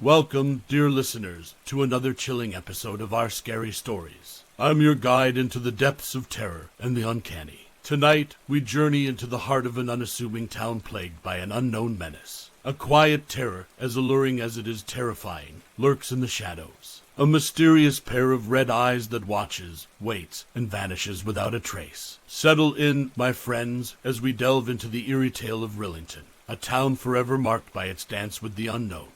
Welcome, dear listeners, to another chilling episode of our scary stories. I'm your guide into the depths of terror and the uncanny. Tonight, we journey into the heart of an unassuming town plagued by an unknown menace. A quiet terror, as alluring as it is terrifying, lurks in the shadows. A mysterious pair of red eyes that watches, waits, and vanishes without a trace. Settle in, my friends, as we delve into the eerie tale of Rillington, a town forever marked by its dance with the unknown.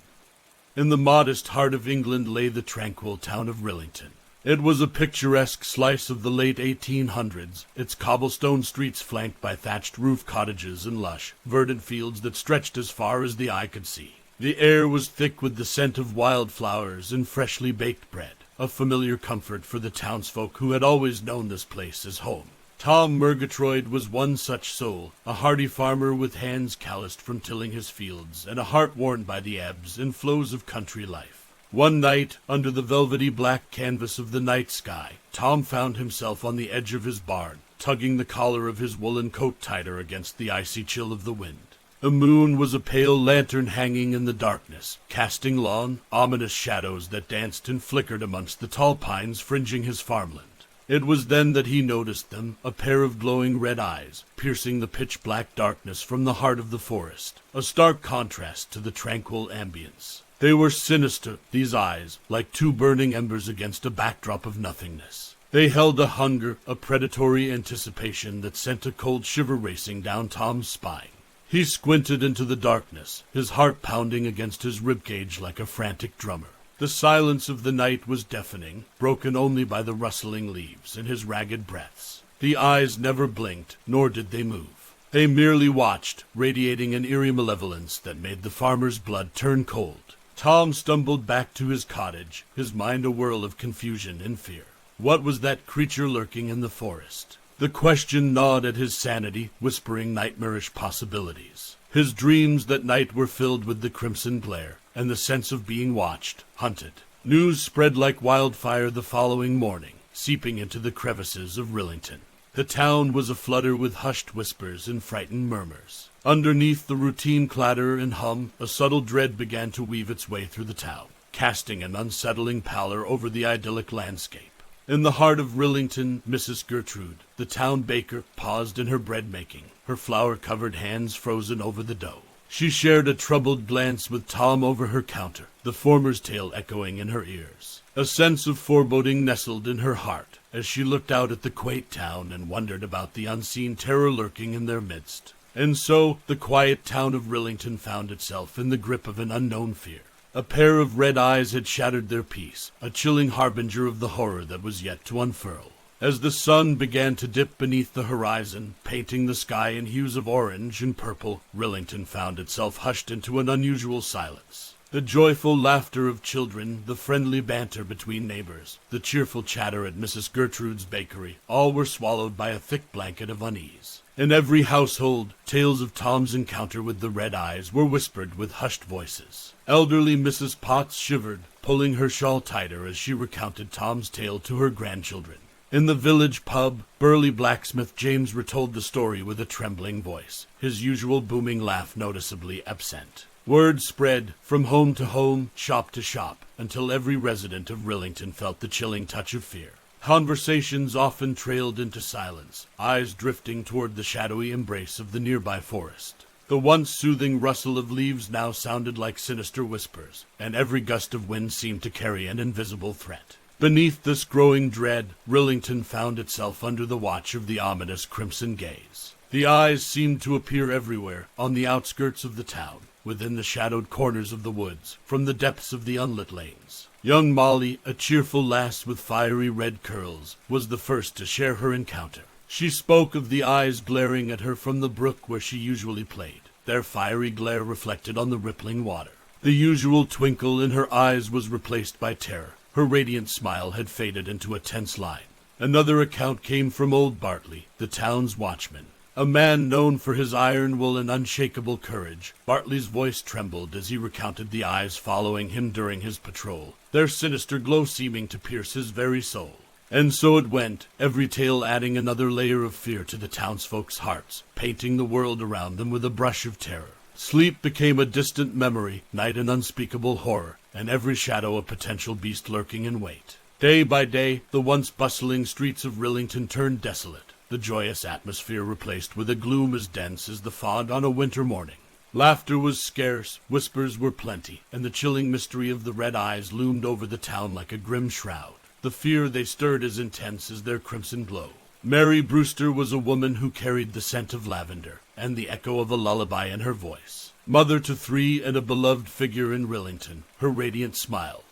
In the modest heart of England lay the tranquil town of Rillington. It was a picturesque slice of the late 1800s, its cobblestone streets flanked by thatched roof cottages and lush, verdant fields that stretched as far as the eye could see. The air was thick with the scent of wildflowers and freshly baked bread, a familiar comfort for the townsfolk who had always known this place as home. Tom Murgatroyd was one such soul, a hardy farmer with hands calloused from tilling his fields and a heart worn by the ebbs and flows of country life. One night, under the velvety black canvas of the night sky, Tom found himself on the edge of his barn, tugging the collar of his woolen coat tighter against the icy chill of the wind. The moon was a pale lantern hanging in the darkness, casting long, ominous shadows that danced and flickered amongst the tall pines fringing his farmland. It was then that he noticed them, a pair of glowing red eyes, piercing the pitch-black darkness from the heart of the forest, a stark contrast to the tranquil ambience. They were sinister, these eyes, like two burning embers against a backdrop of nothingness. They held a hunger, a predatory anticipation that sent a cold shiver racing down Tom's spine. He squinted into the darkness, his heart pounding against his ribcage like a frantic drummer. The silence of the night was deafening, broken only by the rustling leaves and his ragged breaths. The eyes never blinked, nor did they move. They merely watched, radiating an eerie malevolence that made the farmer's blood turn cold. Tom stumbled back to his cottage, his mind a whirl of confusion and fear. What was that creature lurking in the forest? The question gnawed at his sanity, whispering nightmarish possibilities. His dreams that night were filled with the crimson glare, and the sense of being watched, hunted. News spread like wildfire the following morning, seeping into the crevices of Rillington. The town was aflutter with hushed whispers and frightened murmurs. Underneath the routine clatter and hum, a subtle dread began to weave its way through the town, casting an unsettling pallor over the idyllic landscape. In the heart of Rillington, Mrs. Gertrude, the town baker, paused in her bread-making, her flour-covered hands frozen over the dough. She shared a troubled glance with Tom over her counter, the former's tale echoing in her ears. A sense of foreboding nestled in her heart as she looked out at the quaint town and wondered about the unseen terror lurking in their midst. And so, the quiet town of Rillington found itself in the grip of an unknown fear. A pair of red eyes had shattered their peace, a chilling harbinger of the horror that was yet to unfurl. As the sun began to dip beneath the horizon, painting the sky in hues of orange and purple, Rillington found itself hushed into an unusual silence. The joyful laughter of children, the friendly banter between neighbors, the cheerful chatter at Mrs. Gertrude's bakery, all were swallowed by a thick blanket of unease. In every household, tales of Tom's encounter with the red eyes were whispered with hushed voices. Elderly Mrs. Potts shivered, pulling her shawl tighter as she recounted Tom's tale to her grandchildren. In the village pub, burly blacksmith James retold the story with a trembling voice, his usual booming laugh noticeably absent. Word spread, from home to home, shop to shop, until every resident of Rillington felt the chilling touch of fear. Conversations often trailed into silence, eyes drifting toward the shadowy embrace of the nearby forest. The once soothing rustle of leaves now sounded like sinister whispers, and every gust of wind seemed to carry an invisible threat. Beneath this growing dread, Rillington found itself under the watch of the ominous crimson gaze. The eyes seemed to appear everywhere, on the outskirts of the town, within the shadowed corners of the woods, from the depths of the unlit lanes. Young Molly, a cheerful lass with fiery red curls, was the first to share her encounter. She spoke of the eyes glaring at her from the brook where she usually played, their fiery glare reflected on the rippling water. The usual twinkle in her eyes was replaced by terror. Her radiant smile had faded into a tense line. Another account came from old Bartley, the town's watchman. A man known for his iron will and unshakable courage, Bartley's voice trembled as he recounted the eyes following him during his patrol, their sinister glow seeming to pierce his very soul. And so it went, every tale adding another layer of fear to the townsfolk's hearts, painting the world around them with a brush of terror. Sleep became a distant memory, night an unspeakable horror, and every shadow a potential beast lurking in wait. Day by day, the once bustling streets of Rillington turned desolate, the joyous atmosphere replaced with a gloom as dense as the fog on a winter morning. Laughter was scarce, whispers were plenty, and the chilling mystery of the red eyes loomed over the town like a grim shroud. The fear they stirred as intense as their crimson glow. Mary Brewster was a woman who carried the scent of lavender and the echo of a lullaby in her voice. Mother to 3 and a beloved figure in Rillington, her radiant smile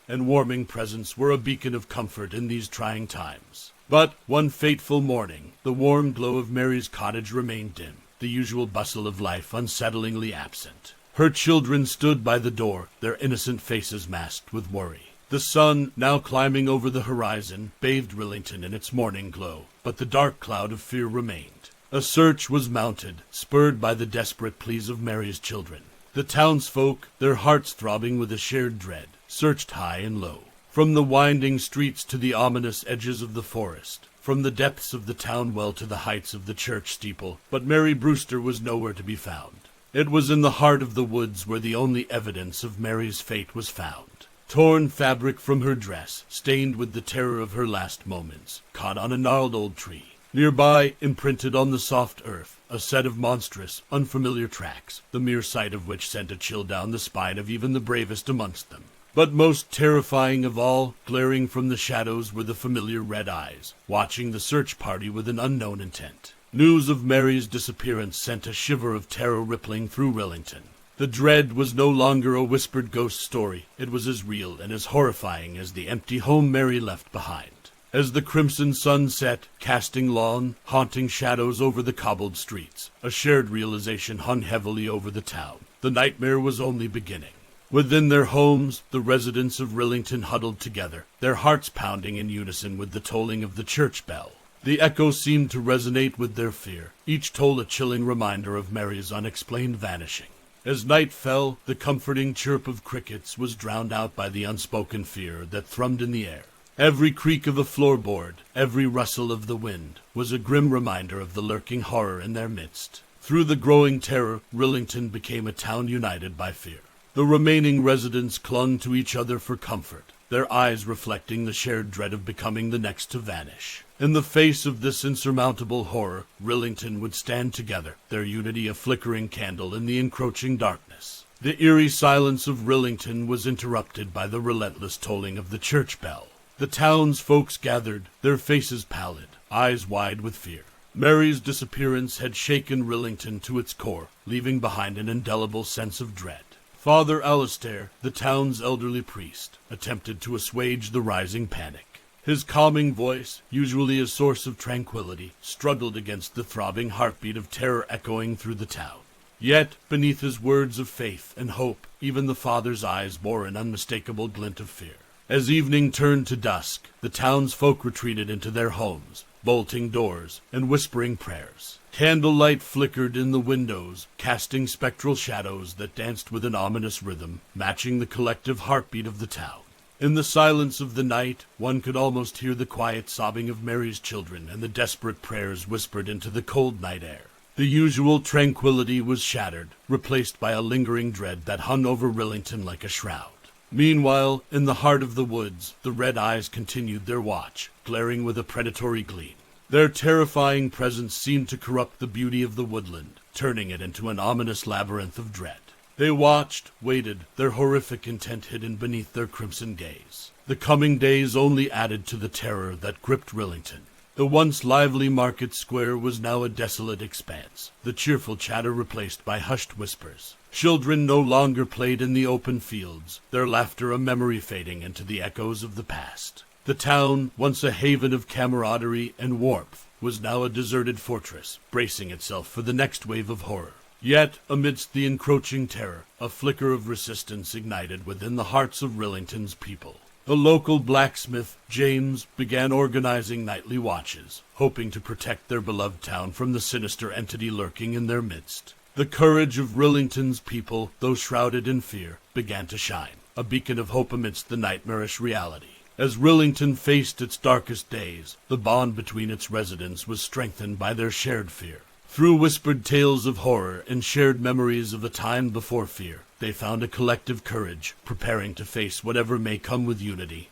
and warming presence were a beacon of comfort in these trying times. But one fateful morning, the warm glow of Mary's cottage remained dim, the usual bustle of life unsettlingly absent. Her children stood by the door, their innocent faces masked with worry. The sun, now climbing over the horizon, bathed Rillington in its morning glow, but the dark cloud of fear remained. A search was mounted, spurred by the desperate pleas of Mary's children. The townsfolk, their hearts throbbing with a shared dread, searched high and low. From the winding streets to the ominous edges of the forest, from the depths of the town well to the heights of the church steeple, but Mary Brewster was nowhere to be found. It was in the heart of the woods where the only evidence of Mary's fate was found. Torn fabric from her dress, stained with the terror of her last moments, caught on a gnarled old tree. Nearby, imprinted on the soft earth, a set of monstrous, unfamiliar tracks, the mere sight of which sent a chill down the spine of even the bravest amongst them. But most terrifying of all, glaring from the shadows, were the familiar red eyes, watching the search party with an unknown intent. News of Mary's disappearance sent a shiver of terror rippling through Rillington. The dread was no longer a whispered ghost story. It was as real and as horrifying as the empty home Mary left behind. As the crimson sun set, casting long, haunting shadows over the cobbled streets, a shared realization hung heavily over the town. The nightmare was only beginning. Within their homes, the residents of Rillington huddled together, their hearts pounding in unison with the tolling of the church bell. The echo seemed to resonate with their fear. Each told a chilling reminder of Mary's unexplained vanishing. As night fell, the comforting chirp of crickets was drowned out by the unspoken fear that thrummed in the air. Every creak of a floorboard, every rustle of the wind, was a grim reminder of the lurking horror in their midst. Through the growing terror, Rillington became a town united by fear. The remaining residents clung to each other for comfort, their eyes reflecting the shared dread of becoming the next to vanish. In the face of this insurmountable horror, Rillington would stand together, their unity a flickering candle in the encroaching darkness. The eerie silence of Rillington was interrupted by the relentless tolling of the church bell. The town's folks gathered, their faces pallid, eyes wide with fear. Mary's disappearance had shaken Rillington to its core, leaving behind an indelible sense of dread. Father Alistair, the town's elderly priest, attempted to assuage the rising panic. His calming voice, usually a source of tranquility, struggled against the throbbing heartbeat of terror echoing through the town. Yet, beneath his words of faith and hope, even the father's eyes bore an unmistakable glint of fear. As evening turned to dusk, the townsfolk retreated into their homes, bolting doors and whispering prayers. Candlelight flickered in the windows, casting spectral shadows that danced with an ominous rhythm, matching the collective heartbeat of the town. In the silence of the night, one could almost hear the quiet sobbing of Mary's children and the desperate prayers whispered into the cold night air. The usual tranquility was shattered, replaced by a lingering dread that hung over Rillington like a shroud. Meanwhile, in the heart of the woods, the red eyes continued their watch, glaring with a predatory gleam. Their terrifying presence seemed to corrupt the beauty of the woodland, turning it into an ominous labyrinth of dread. They watched, waited, their horrific intent hidden beneath their crimson gaze. The coming days only added to the terror that gripped Rillington. The once lively market square was now a desolate expanse, the cheerful chatter replaced by hushed whispers. Children no longer played in the open fields, their laughter a memory fading into the echoes of the past. The town, once a haven of camaraderie and warmth, was now a deserted fortress, bracing itself for the next wave of horror. Yet, amidst the encroaching terror, a flicker of resistance ignited within the hearts of Rillington's people. The local blacksmith, James, began organizing nightly watches, hoping to protect their beloved town from the sinister entity lurking in their midst. The courage of Rillington's people, though shrouded in fear, began to shine, a beacon of hope amidst the nightmarish reality. As Rillington faced its darkest days, the bond between its residents was strengthened by their shared fear. Through whispered tales of horror and shared memories of a time before fear, they found a collective courage, preparing to face whatever may come with unity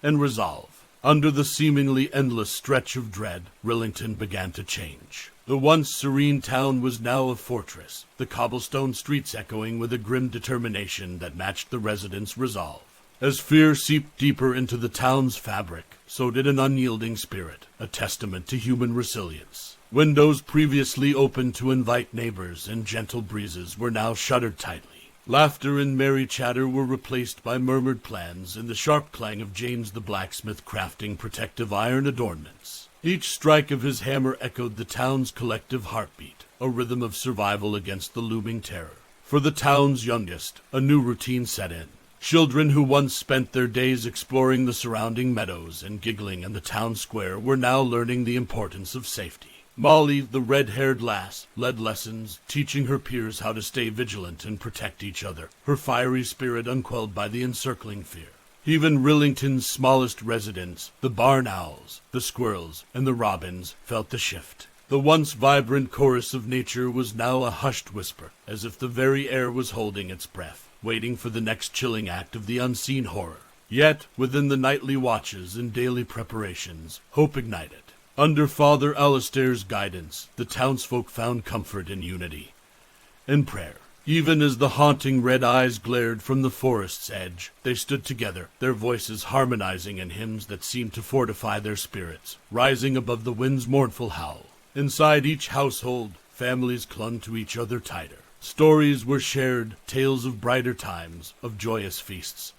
and resolve. Under the seemingly endless stretch of dread, Rillington began to change. The once serene town was now a fortress, the cobblestone streets echoing with a grim determination that matched the residents' resolve. As fear seeped deeper into the town's fabric, so did an unyielding spirit, a testament to human resilience. Windows previously open to invite neighbors and gentle breezes were now shuttered tightly. Laughter and merry chatter were replaced by murmured plans and the sharp clang of James the blacksmith crafting protective iron adornments. Each strike of his hammer echoed the town's collective heartbeat, a rhythm of survival against the looming terror. For the town's youngest, a new routine set in. Children who once spent their days exploring the surrounding meadows and giggling in the town square were now learning the importance of safety. Molly, the red-haired lass, led lessons, teaching her peers how to stay vigilant and protect each other, her fiery spirit unquelled by the encircling fear. Even Rillington's smallest residents, the barn owls, the squirrels, and the robins, felt the shift. The once vibrant chorus of nature was now a hushed whisper, as if the very air was holding its breath, waiting for the next chilling act of the unseen horror. Yet, within the nightly watches and daily preparations, hope ignited. Under Father Alistair's guidance, the townsfolk found comfort in unity and prayer. Even as the haunting red eyes glared from the forest's edge, they stood together, their voices harmonizing in hymns that seemed to fortify their spirits, rising above the wind's mournful howl. Inside each household, families clung to each other tighter. Stories were shared, tales of brighter times, of joyous feasts,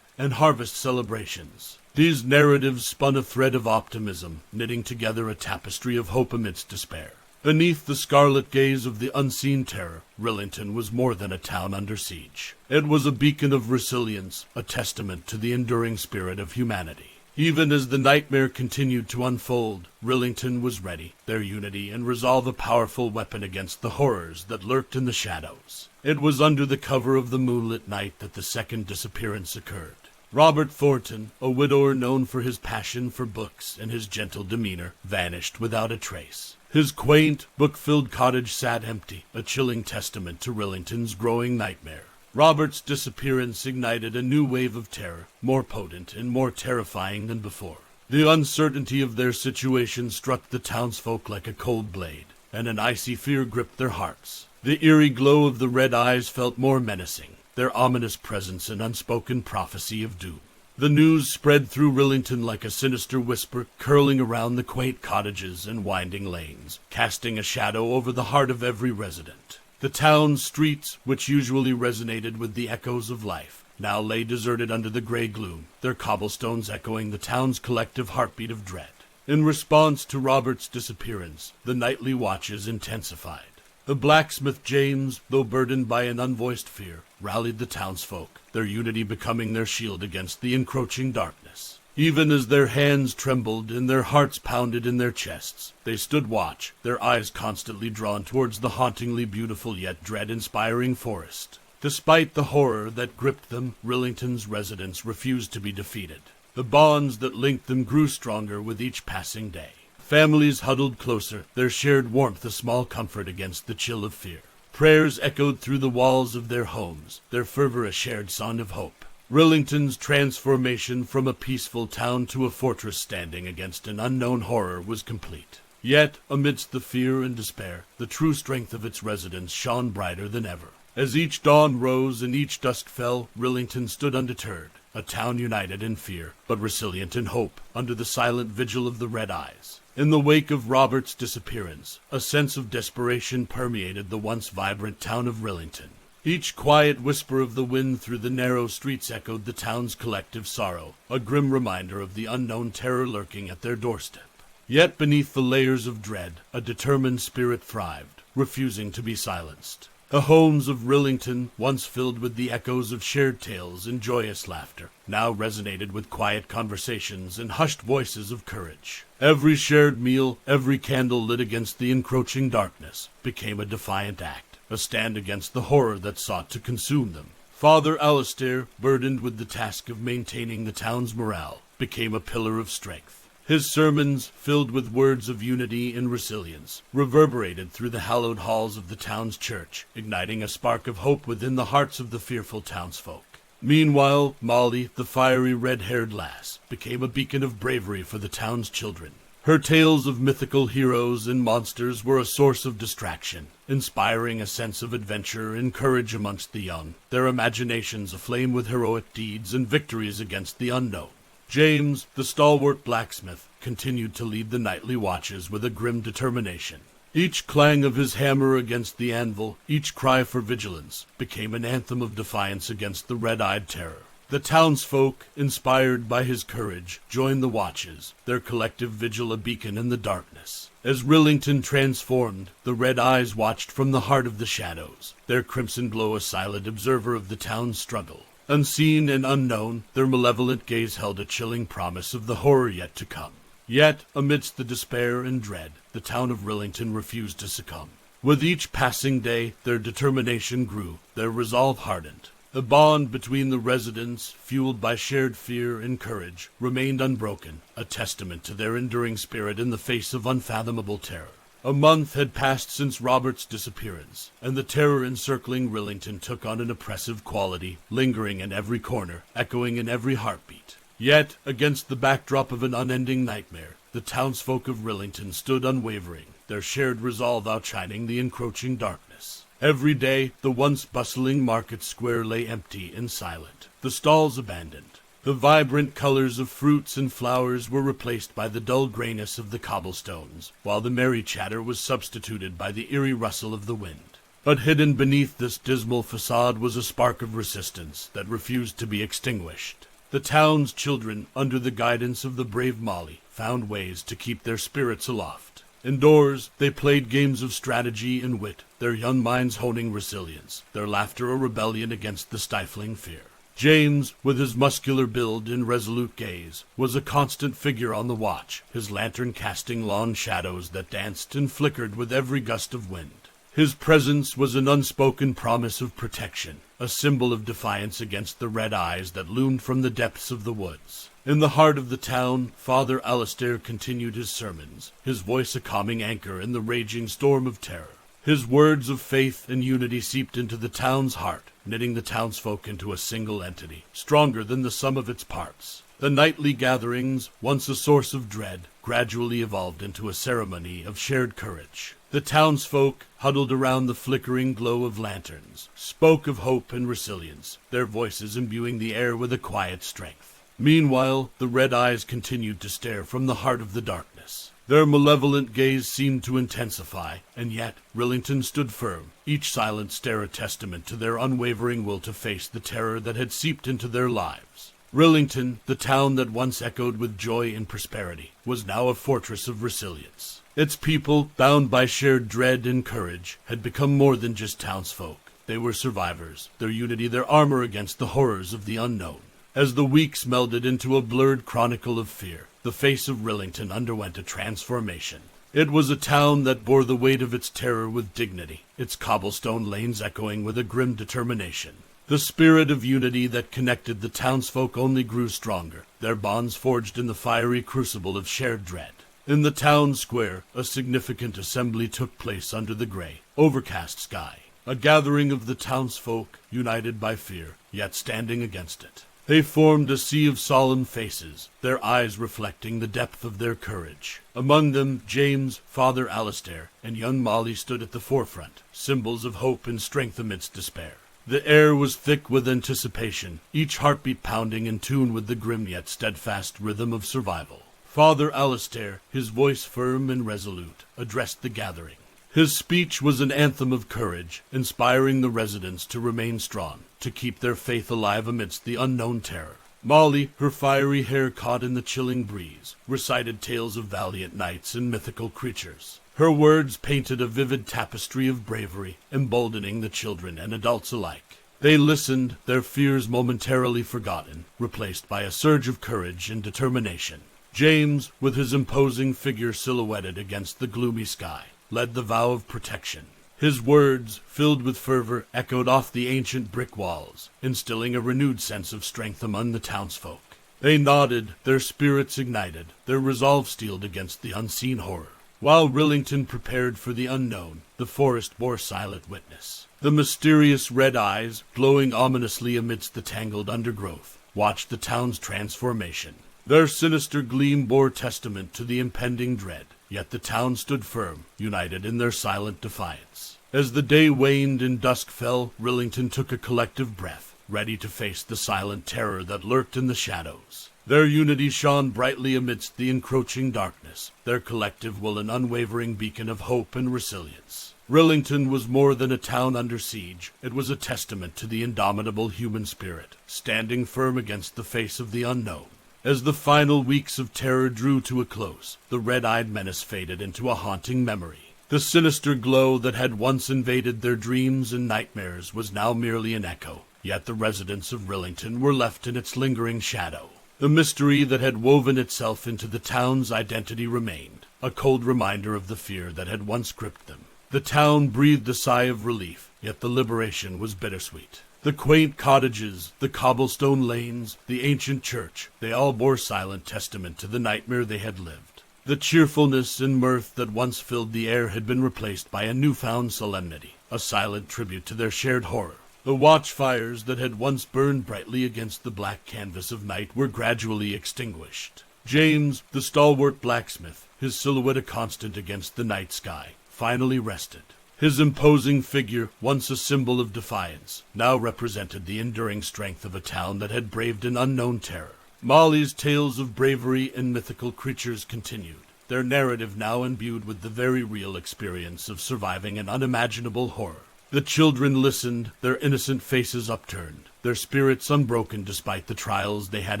and harvest celebrations. These narratives spun a thread of optimism, knitting together a tapestry of hope amidst despair. Beneath the scarlet gaze of the unseen terror, Rillington was more than a town under siege. It was a beacon of resilience, a testament to the enduring spirit of humanity. Even as the nightmare continued to unfold, Rillington was ready, their unity and resolve a powerful weapon against the horrors that lurked in the shadows. It was under the cover of the moonlit night that the second disappearance occurred. Robert Thornton, a widower known for his passion for books and his gentle demeanor, vanished without a trace. His quaint, book-filled cottage sat empty, a chilling testament to Rillington's growing nightmare. Robert's disappearance ignited a new wave of terror, more potent and more terrifying than before. The uncertainty of their situation struck the townsfolk like a cold blade, and an icy fear gripped their hearts. The eerie glow of the red eyes felt more menacing, their ominous presence an unspoken prophecy of doom. The news spread through Rillington like a sinister whisper, curling around the quaint cottages and winding lanes, casting a shadow over the heart of every resident. The town's streets, which usually resonated with the echoes of life, now lay deserted under the gray gloom, their cobblestones echoing the town's collective heartbeat of dread. In response to Robert's disappearance, the nightly watches intensified. The blacksmith James, though burdened by an unvoiced fear, rallied the townsfolk, their unity becoming their shield against the encroaching darkness. Even as their hands trembled and their hearts pounded in their chests, they stood watch, their eyes constantly drawn towards the hauntingly beautiful yet dread-inspiring forest. Despite the horror that gripped them, Rillington's residents refused to be defeated. The bonds that linked them grew stronger with each passing day. Families huddled closer, their shared warmth a small comfort against the chill of fear. Prayers echoed through the walls of their homes, their fervor a shared song of hope. Rillington's transformation from a peaceful town to a fortress standing against an unknown horror was complete. Yet, amidst the fear and despair, the true strength of its residents shone brighter than ever. As each dawn rose and each dusk fell, Rillington stood undeterred, a town united in fear, but resilient in hope, under the silent vigil of the red eyes. In the wake of Robert's disappearance, a sense of desperation permeated the once vibrant town of Rillington. Each quiet whisper of the wind through the narrow streets echoed the town's collective sorrow, a grim reminder of the unknown terror lurking at their doorstep. Yet beneath the layers of dread, a determined spirit thrived, refusing to be silenced. The homes of Rillington, once filled with the echoes of shared tales and joyous laughter, now resonated with quiet conversations and hushed voices of courage. Every shared meal, every candle lit against the encroaching darkness, became a defiant act, a stand against the horror that sought to consume them. Father Alistair, burdened with the task of maintaining the town's morale, became a pillar of strength. His sermons, filled with words of unity and resilience, reverberated through the hallowed halls of the town's church, igniting a spark of hope within the hearts of the fearful townsfolk. Meanwhile, Molly, the fiery red-haired lass, became a beacon of bravery for the town's children. Her tales of mythical heroes and monsters were a source of distraction, inspiring a sense of adventure and courage amongst the young, their imaginations aflame with heroic deeds and victories against the unknown. James, the stalwart blacksmith, continued to lead the nightly watches with a grim determination. Each clang of his hammer against the anvil, each cry for vigilance, became an anthem of defiance against the red-eyed terror. The townsfolk, inspired by his courage, joined the watches, their collective vigil a beacon in the darkness. As Rillington transformed, the red eyes watched from the heart of the shadows, their crimson glow a silent observer of the town's struggle. Unseen and unknown, their malevolent gaze held a chilling promise of the horror yet to come. Yet, amidst the despair and dread, the town of Rillington refused to succumb. With each passing day, their determination grew, their resolve hardened. The bond between the residents, fueled by shared fear and courage, remained unbroken, a testament to their enduring spirit in the face of unfathomable terror. A month had passed since Robert's disappearance, and the terror encircling Rillington took on an oppressive quality, lingering in every corner, echoing in every heartbeat. Yet, against the backdrop of an unending nightmare, the townsfolk of Rillington stood unwavering, their shared resolve outshining the encroaching darkness. Every day, the once bustling market square lay empty and silent, the stalls abandoned. The vibrant colors of fruits and flowers were replaced by the dull grayness of the cobblestones, while the merry chatter was substituted by the eerie rustle of the wind. But hidden beneath this dismal facade was a spark of resistance that refused to be extinguished. The town's children, under the guidance of the brave Molly, found ways to keep their spirits aloft. Indoors, they played games of strategy and wit, their young minds honing resilience, their laughter a rebellion against the stifling fear. James, with his muscular build and resolute gaze, was a constant figure on the watch, his lantern casting long shadows that danced and flickered with every gust of wind. His presence was an unspoken promise of protection, a symbol of defiance against the red eyes that loomed from the depths of the woods. In the heart of the town, Father Alistair continued his sermons, his voice a calming anchor in the raging storm of terror. His words of faith and unity seeped into the town's heart, knitting the townsfolk into a single entity, stronger than the sum of its parts. The nightly gatherings, once a source of dread, gradually evolved into a ceremony of shared courage. The townsfolk, huddled around the flickering glow of lanterns, spoke of hope and resilience, their voices imbuing the air with a quiet strength. Meanwhile, the red eyes continued to stare from the heart of the darkness. Their malevolent gaze seemed to intensify, and yet Rillington stood firm, each silent stare a testament to their unwavering will to face the terror that had seeped into their lives. Rillington, the town that once echoed with joy and prosperity, was now a fortress of resilience. Its people, bound by shared dread and courage, had become more than just townsfolk. They were survivors, their unity their armor against the horrors of the unknown. As the weeks melded into a blurred chronicle of fear, the face of Rillington underwent a transformation. It was a town that bore the weight of its terror with dignity, its cobblestone lanes echoing with a grim determination. The spirit of unity that connected the townsfolk only grew stronger, their bonds forged in the fiery crucible of shared dread. In the town square, a significant assembly took place under the gray, overcast sky. A gathering of the townsfolk, united by fear, yet standing against it. They formed a sea of solemn faces, their eyes reflecting the depth of their courage. Among them, James, Father Alistair, and young Molly stood at the forefront, symbols of hope and strength amidst despair. The air was thick with anticipation, each heartbeat pounding in tune with the grim yet steadfast rhythm of survival. Father Alistair, his voice firm and resolute, addressed the gathering. His speech was an anthem of courage, inspiring the residents to remain strong, to keep their faith alive amidst the unknown terror. Molly, her fiery hair caught in the chilling breeze, recited tales of valiant knights and mythical creatures. Her words painted a vivid tapestry of bravery, emboldening the children and adults alike. They listened, their fears momentarily forgotten, replaced by a surge of courage and determination. James, with his imposing figure silhouetted against the gloomy sky, led the vow of protection. His words, filled with fervor, echoed off the ancient brick walls, instilling a renewed sense of strength among the townsfolk. They nodded, their spirits ignited, their resolve steeled against the unseen horror. While Rillington prepared for the unknown, the forest bore silent witness. The mysterious red eyes, glowing ominously amidst the tangled undergrowth, watched the town's transformation. Their sinister gleam bore testament to the impending dread, yet the town stood firm, united in their silent defiance. As the day waned and dusk fell, Rillington took a collective breath, ready to face the silent terror that lurked in the shadows. Their unity shone brightly amidst the encroaching darkness, their collective will an unwavering beacon of hope and resilience. Rillington was more than a town under siege. It was a testament to the indomitable human spirit, standing firm against the face of the unknown. As the final weeks of terror drew to a close, the red-eyed menace faded into a haunting memory. The sinister glow that had once invaded their dreams and nightmares was now merely an echo, yet the residents of Rillington were left in its lingering shadow. The mystery that had woven itself into the town's identity remained, a cold reminder of the fear that had once gripped them. The town breathed a sigh of relief, yet the liberation was bittersweet. The quaint cottages, the cobblestone lanes, the ancient church, they all bore silent testament to the nightmare they had lived. The cheerfulness and mirth that once filled the air had been replaced by a newfound solemnity, a silent tribute to their shared horror. The watchfires that had once burned brightly against the black canvas of night were gradually extinguished. James, the stalwart blacksmith, his silhouette a constant against the night sky, finally rested. His imposing figure, once a symbol of defiance, now represented the enduring strength of a town that had braved an unknown terror. Molly's tales of bravery and mythical creatures continued, their narrative now imbued with the very real experience of surviving an unimaginable horror. The children listened, their innocent faces upturned, their spirits unbroken despite the trials they had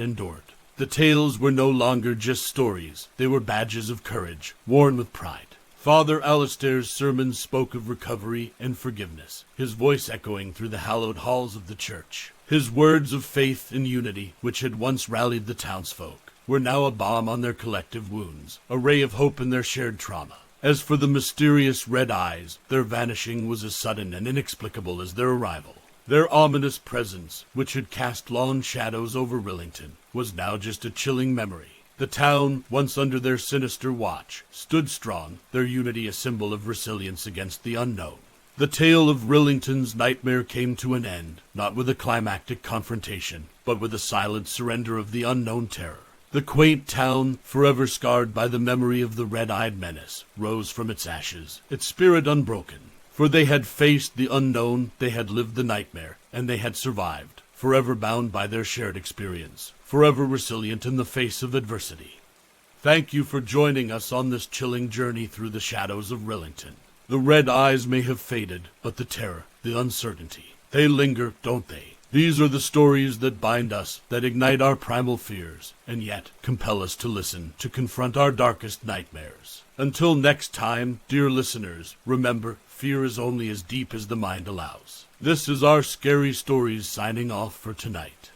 endured. The tales were no longer just stories, they were badges of courage, worn with pride. Father Alistair's sermons spoke of recovery and forgiveness, his voice echoing through the hallowed halls of the church. His words of faith and unity, which had once rallied the townsfolk, were now a balm on their collective wounds, a ray of hope in their shared trauma. As for the mysterious red eyes, their vanishing was as sudden and inexplicable as their arrival. Their ominous presence, which had cast long shadows over Rillington, was now just a chilling memory. The town, once under their sinister watch, stood strong, their unity a symbol of resilience against the unknown. The tale of Rillington's nightmare came to an end, not with a climactic confrontation, but with a silent surrender of the unknown terror. The quaint town, forever scarred by the memory of the red-eyed menace, rose from its ashes, its spirit unbroken. For they had faced the unknown, they had lived the nightmare, and they had survived, forever bound by their shared experience, forever resilient in the face of adversity. Thank you for joining us on this chilling journey through the shadows of Rillington. The red eyes may have faded, but the terror, the uncertainty, they linger, don't they? These are the stories that bind us, that ignite our primal fears, and yet compel us to listen, to confront our darkest nightmares. Until next time, dear listeners, remember, fear is only as deep as the mind allows. This is our Scary Stories signing off for tonight.